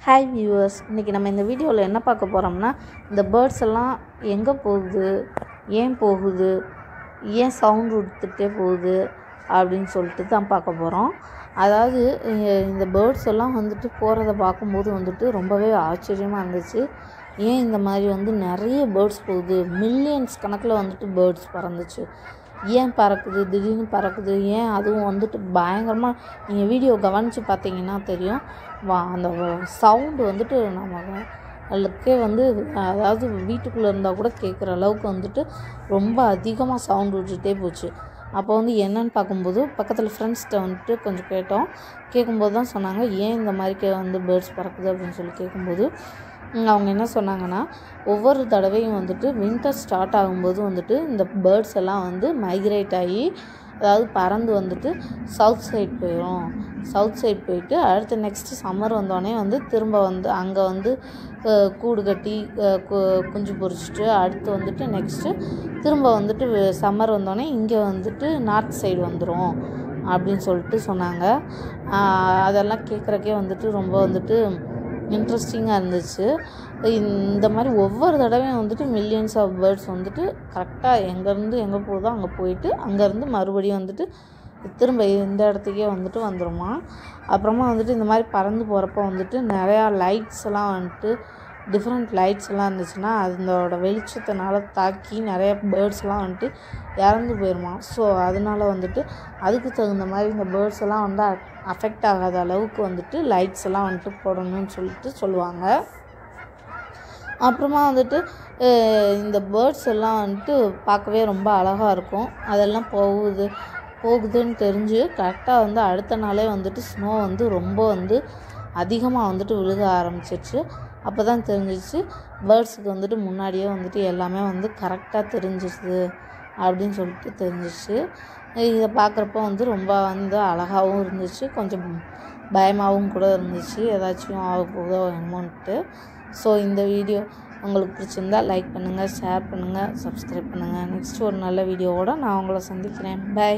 Hi viewers, இன்றைக்கி நம்ம இந்த வீடியோவில் என்ன பார்க்க போகிறோம்னா, இந்த பேர்ட்ஸ் எல்லாம் எங்கே போகுது, ஏன் போகுது, ஏன் சவுண்ட் கொடுத்துட்டே போகுது அப்படின்னு சொல்லிட்டு தான் பார்க்க போகிறோம். அதாவது இந்த பேர்ட்ஸ் எல்லாம் வந்துட்டு போகிறத பார்க்கும்போது வந்துட்டு ரொம்பவே ஆச்சரியமாக இருந்துச்சு. ஏன் இந்த மாதிரி நிறைய பேர்ட்ஸ் போகுது, மில்லியன்ஸ் கணக்கில் பேர்ட்ஸ் பறந்துச்சு. ஏன் பறக்குது, திடீர்னு பறக்குது, ஏன் அதுவும் பயங்கரமாக நீங்கள் வீடியோ கவனித்து பார்த்தீங்கன்னா தெரியும். அந்த சவுண்டு நம்மளுக்கே அதாவது வீட்டுக்குள்ளே இருந்தால் கூட கேட்குற அளவுக்கு ரொம்ப அதிகமாக சவுண்டு விட்டுட்டே போச்சு. அப்போ என்னன்னு பார்க்கும்போது பக்கத்தில் ஃப்ரெண்ட்ஸ்கிட்ட கொஞ்சம் கேட்கும்போது தான் சொன்னாங்க, ஏன் இந்த மாதிரி பேர்ட்ஸ் பறக்குது அப்படின்னு சொல்லி கேட்கும்போது அவங்க என்ன சொன்னாங்கன்னா, ஒவ்வொரு தடவையும் வின்டர் ஸ்டார்ட் ஆகும்போது இந்த பேர்ட்ஸ் எல்லாம் மைக்ரேட் ஆகி, அதாவது பறந்து சவுத் சைட் போயிடும். சவுத் சைட் போயிட்டு அடுத்து நெக்ஸ்ட்டு சம்மர் வந்தோடனே திரும்ப அங்கே கூடு கட்டி குஞ்சு பொரிச்சிட்டு அடுத்து நெக்ஸ்ட்டு திரும்ப சம்மர் வந்தோடனே இங்கே நார்த் சைடு வந்துடும் அப்படின்னு சொல்லிட்டு சொன்னாங்க. அதெல்லாம் கேட்குறக்கே ரொம்ப இன்ட்ரெஸ்டிங்காக இருந்துச்சு. இந்த மாதிரி ஒவ்வொரு தடவையும் மில்லியன்ஸ் ஆஃப் பேர்ட்ஸ் கரெக்டாக எங்கேருந்து எங்கே போகுதோ அங்கே போயிட்டு அங்கேருந்து மறுபடியும் திரும்ப இந்த இடத்துக்கே வந்துடுமா. அப்புறமா இந்த மாதிரி பறந்து போகிறப்ப நிறையா லைட்ஸ் எல்லாம் டிஃப்ரெண்ட் லைட்ஸ் எல்லாம் இருந்துச்சுன்னா அதோட வெளிச்சத்தினால தாக்கி நிறைய பேர்ட்ஸ்லாம் இறந்து போயிடுமா. ஸோ அதனால அதுக்கு தகுந்த மாதிரி இந்த பேர்ட்ஸ் எல்லாம் அஃபெக்ட் ஆகாத அளவுக்கு லைட்ஸ் எல்லாம் போடணும்னு சொல்லுவாங்க. அப்புறமா இந்த பேர்ட்ஸ் எல்லாம் பார்க்கவே ரொம்ப அழகாக இருக்கும். அதெல்லாம் போகுதுன்னு தெரிஞ்சு கரெக்டாக அடுத்த நாளே ஸ்னோ ரொம்ப அதிகமாக விழுக ஆரம்பிச்சிருச்சு. அப்போ தான் தெரிஞ்சிச்சு பேர்ட்ஸுக்கு முன்னாடியே எல்லாமே கரெக்டாக தெரிஞ்சிச்சு அப்படின்னு சொல்லிட்டு தெரிஞ்சிச்சு. இதை பார்க்குறப்ப ரொம்ப அழகாகவும் இருந்துச்சு, கொஞ்சம் பயமாகவும் கூட இருந்துச்சு, ஏதாச்சும் ஆக போகுதோ என்னமோன்ட்டு. ஸோ இந்த வீடியோ உங்களுக்கு பிடிச்சிருந்தால் லைக் பண்ணுங்கள், ஷேர் பண்ணுங்கள், சப்ஸ்கிரைப் பண்ணுங்கள். நெக்ஸ்ட்டு ஒரு நல்ல வீடியோவோடு நான் உங்களை சந்திக்கிறேன். பை.